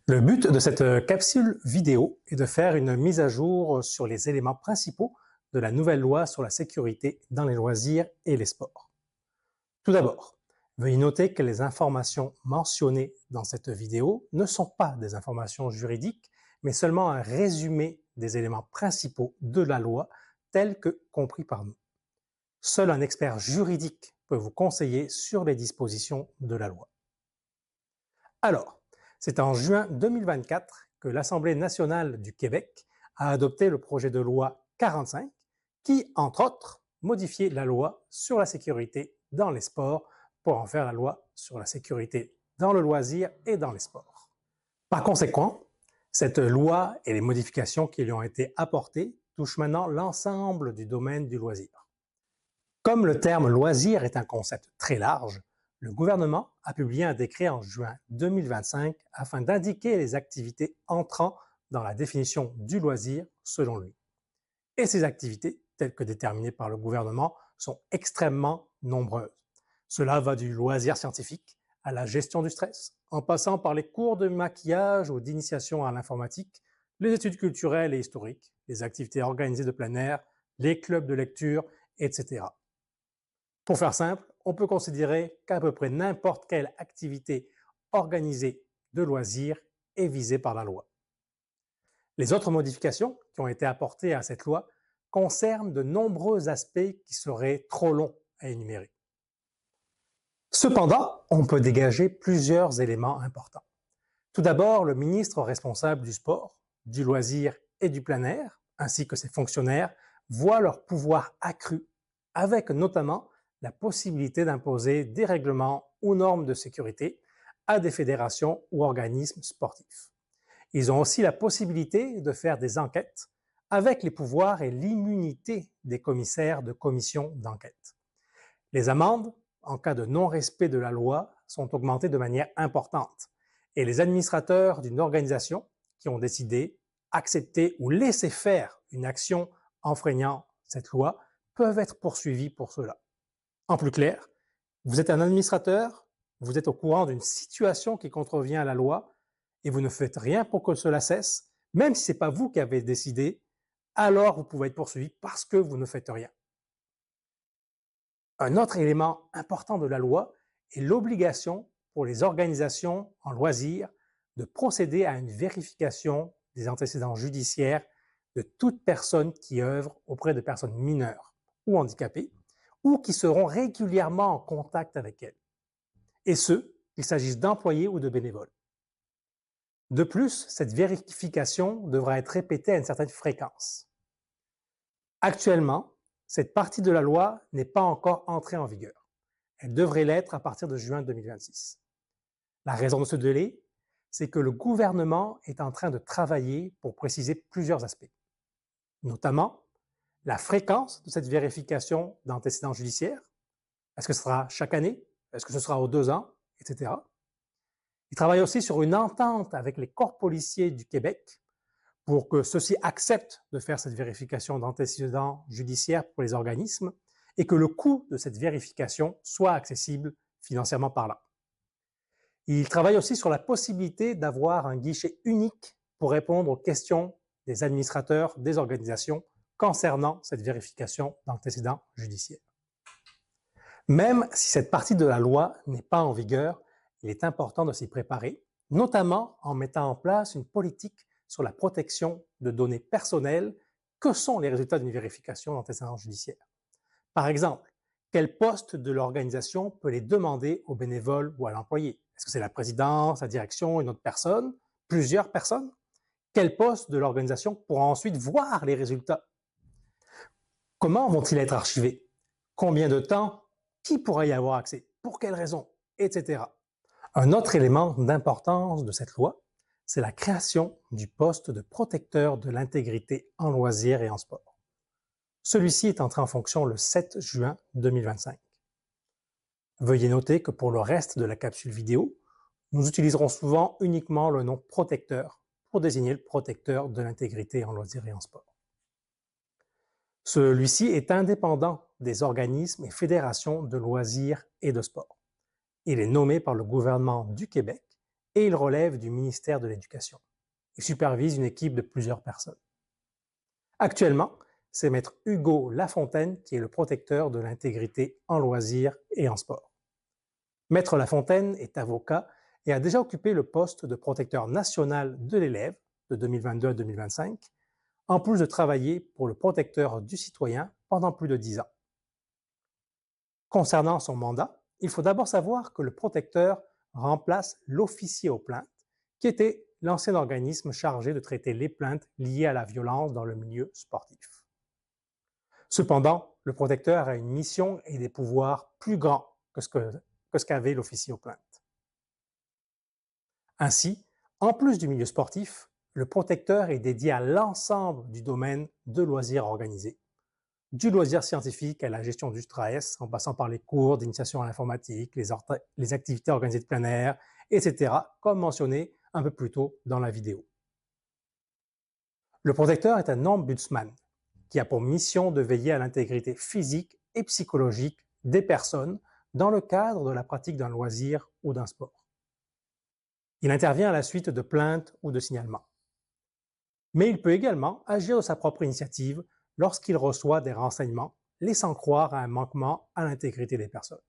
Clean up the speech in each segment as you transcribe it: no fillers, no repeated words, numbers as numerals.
Le but de cette capsule vidéo est de faire une mise à jour sur les éléments principaux de la nouvelle loi sur la sécurité dans les loisirs et les sports. Tout d'abord, veuillez noter que les informations mentionnées dans cette vidéo ne sont pas des informations juridiques, mais seulement un résumé des éléments principaux de la loi tels que compris par nous. Seul un expert juridique peut vous conseiller sur les dispositions de la loi. Alors, c'est en juin 2024 que l'Assemblée nationale du Québec a adopté le projet de loi 45 qui, entre autres, modifiait la loi sur la sécurité dans les sports pour en faire la loi sur la sécurité dans le loisir et dans les sports. Par conséquent, cette loi et les modifications qui lui ont été apportées touchent maintenant l'ensemble du domaine du loisir. Comme le terme loisir est un concept très large, le gouvernement a publié un décret en juin 2025 afin d'indiquer les activités entrant dans la définition du loisir selon lui. Et ces activités, telles que déterminées par le gouvernement, sont extrêmement nombreuses. Cela va du loisir scientifique à la gestion du stress, en passant par les cours de maquillage ou d'initiation à l'informatique, les études culturelles et historiques, les activités organisées de plein air, les clubs de lecture, etc. Pour faire simple, on peut considérer qu'à peu près n'importe quelle activité organisée de loisirs est visée par la loi. Les autres modifications qui ont été apportées à cette loi concernent de nombreux aspects qui seraient trop longs à énumérer. Cependant, on peut dégager plusieurs éléments importants. Tout d'abord, le ministre responsable du sport, du loisir et du plein air, ainsi que ses fonctionnaires, voient leur pouvoir accru, avec notamment la possibilité d'imposer des règlements ou normes de sécurité à des fédérations ou organismes sportifs. Ils ont aussi la possibilité de faire des enquêtes avec les pouvoirs et l'immunité des commissaires de commissions d'enquête. Les amendes, en cas de non-respect de la loi, sont augmentées de manière importante et les administrateurs d'une organisation qui ont décidé, accepté ou laissé faire une action enfreignant cette loi peuvent être poursuivis pour cela. En plus clair, vous êtes un administrateur, vous êtes au courant d'une situation qui contrevient à la loi et vous ne faites rien pour que cela cesse, même si ce n'est pas vous qui avez décidé, alors vous pouvez être poursuivi parce que vous ne faites rien. Un autre élément important de la loi est l'obligation pour les organisations en loisirs de procéder à une vérification des antécédents judiciaires de toute personne qui œuvre auprès de personnes mineures ou handicapées ou qui seront régulièrement en contact avec elles, et ce, qu'il s'agisse d'employés ou de bénévoles. De plus, cette vérification devra être répétée à une certaine fréquence. Actuellement, cette partie de la loi n'est pas encore entrée en vigueur. Elle devrait l'être à partir de juin 2026. La raison de ce délai, c'est que le gouvernement est en train de travailler pour préciser plusieurs aspects, notamment la fréquence de cette vérification d'antécédents judiciaires. Est-ce que ce sera chaque année? Est-ce que ce sera aux 2 ans? Etc. Il travaille aussi sur une entente avec les corps policiers du Québec pour que ceux-ci acceptent de faire cette vérification d'antécédents judiciaires pour les organismes et que le coût de cette vérification soit accessible financièrement parlant. Il travaille aussi sur la possibilité d'avoir un guichet unique pour répondre aux questions des administrateurs des organisations concernant cette vérification d'antécédents judiciaires. Même si cette partie de la loi n'est pas en vigueur, il est important de s'y préparer, notamment en mettant en place une politique sur la protection de données personnelles que sont les résultats d'une vérification d'antécédents judiciaires. Par exemple, quel poste de l'organisation peut les demander aux bénévoles ou à l'employé? Est-ce que c'est la présidence, la direction, une autre personne, plusieurs personnes? Quel poste de l'organisation pourra ensuite voir les résultats? Comment vont-ils être archivés? Combien de temps? Qui pourra y avoir accès? Pour quelles raisons? Etc. Un autre élément d'importance de cette loi, c'est la création du poste de protecteur de l'intégrité en loisirs et en sport. Celui-ci est entré en fonction le 7 juin 2025. Veuillez noter que pour le reste de la capsule vidéo, nous utiliserons souvent uniquement le nom protecteur pour désigner le protecteur de l'intégrité en loisirs et en sport. Celui-ci est indépendant des organismes et fédérations de loisirs et de sport. Il est nommé par le gouvernement du Québec et il relève du ministère de l'Éducation. Il supervise une équipe de plusieurs personnes. Actuellement, c'est maître Hugo Lafontaine qui est le protecteur de l'intégrité en loisirs et en sport. Maître Lafontaine est avocat et a déjà occupé le poste de protecteur national de l'élève de 2022 à 2025, en plus de travailler pour le protecteur du citoyen pendant plus de 10 ans. Concernant son mandat, il faut d'abord savoir que le protecteur remplace l'officier aux plaintes, qui était l'ancien organisme chargé de traiter les plaintes liées à la violence dans le milieu sportif. Cependant, le protecteur a une mission et des pouvoirs plus grands que ce qu'avait l'officier aux plaintes. Ainsi, en plus du milieu sportif, le protecteur est dédié à l'ensemble du domaine de loisirs organisés, du loisir scientifique à la gestion du stress, en passant par les cours d'initiation à l'informatique, les activités organisées de plein air, etc., comme mentionné un peu plus tôt dans la vidéo. Le protecteur est un ombudsman qui a pour mission de veiller à l'intégrité physique et psychologique des personnes dans le cadre de la pratique d'un loisir ou d'un sport. Il intervient à la suite de plaintes ou de signalements. Mais il peut également agir de sa propre initiative lorsqu'il reçoit des renseignements laissant croire à un manquement à l'intégrité des personnes,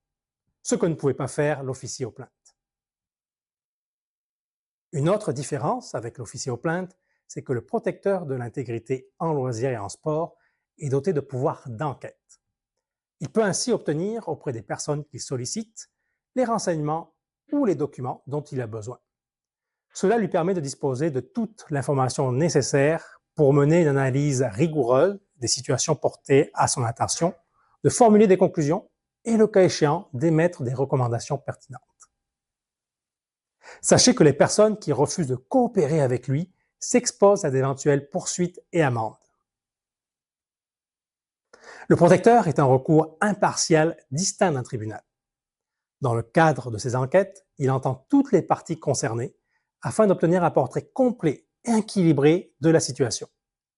ce que ne pouvait pas faire l'officier aux plaintes. Une autre différence avec l'officier aux plaintes, c'est que le protecteur de l'intégrité en loisirs et en sport est doté de pouvoirs d'enquête. Il peut ainsi obtenir auprès des personnes qu'il sollicite les renseignements ou les documents dont il a besoin. Cela lui permet de disposer de toute l'information nécessaire pour mener une analyse rigoureuse des situations portées à son attention, de formuler des conclusions et, le cas échéant, d'émettre des recommandations pertinentes. Sachez que les personnes qui refusent de coopérer avec lui s'exposent à d'éventuelles poursuites et amendes. Le protecteur est un recours impartial distinct d'un tribunal. Dans le cadre de ses enquêtes, il entend toutes les parties concernées afin d'obtenir un portrait complet et équilibré de la situation.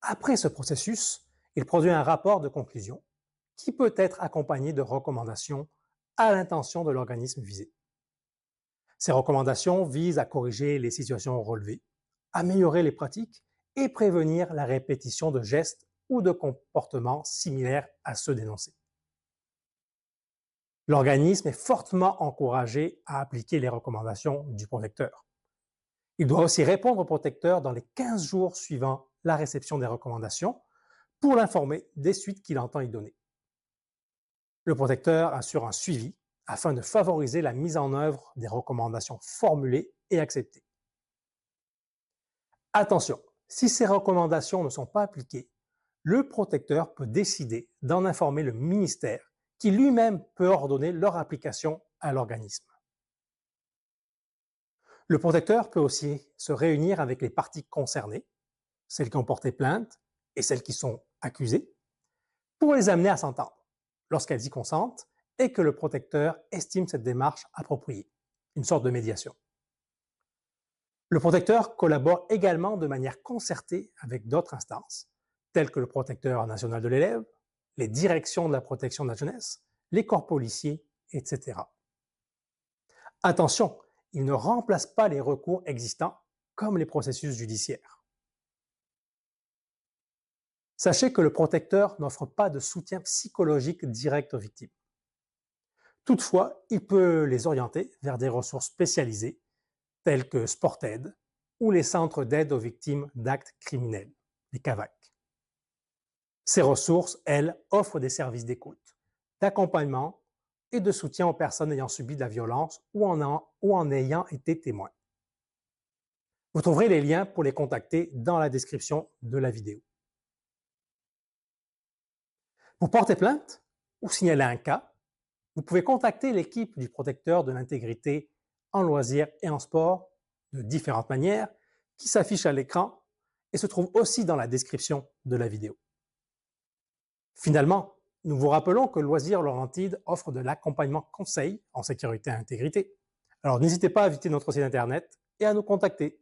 Après ce processus, il produit un rapport de conclusion qui peut être accompagné de recommandations à l'intention de l'organisme visé. Ces recommandations visent à corriger les situations relevées, améliorer les pratiques et prévenir la répétition de gestes ou de comportements similaires à ceux dénoncés. L'organisme est fortement encouragé à appliquer les recommandations du protecteur. Il doit aussi répondre au protecteur dans les 15 jours suivant la réception des recommandations pour l'informer des suites qu'il entend y donner. Le protecteur assure un suivi afin de favoriser la mise en œuvre des recommandations formulées et acceptées. Attention, si ces recommandations ne sont pas appliquées, le protecteur peut décider d'en informer le ministère qui lui-même peut ordonner leur application à l'organisme. Le protecteur peut aussi se réunir avec les parties concernées, celles qui ont porté plainte et celles qui sont accusées, pour les amener à s'entendre, lorsqu'elles y consentent et que le protecteur estime cette démarche appropriée, une sorte de médiation. Le protecteur collabore également de manière concertée avec d'autres instances, telles que le protecteur national de l'élève, les directions de la protection de la jeunesse, les corps policiers, etc. Attention, il ne remplace pas les recours existants comme les processus judiciaires. Sachez que le protecteur n'offre pas de soutien psychologique direct aux victimes. Toutefois, il peut les orienter vers des ressources spécialisées telles que SportAide ou les centres d'aide aux victimes d'actes criminels, les CAVAC. Ces ressources, elles, offrent des services d'écoute, d'accompagnement et de soutien aux personnes ayant subi de la violence ou en ayant été témoins. Vous trouverez les liens pour les contacter dans la description de la vidéo. Pour porter plainte ou signaler un cas, vous pouvez contacter l'équipe du protecteur de l'intégrité en loisirs et en sport de différentes manières qui s'affichent à l'écran et se trouvent aussi dans la description de la vidéo. Finalement, nous vous rappelons que Loisirs Laurentides offre de l'accompagnement conseil en sécurité et intégrité. Alors n'hésitez pas à visiter notre site internet et à nous contacter.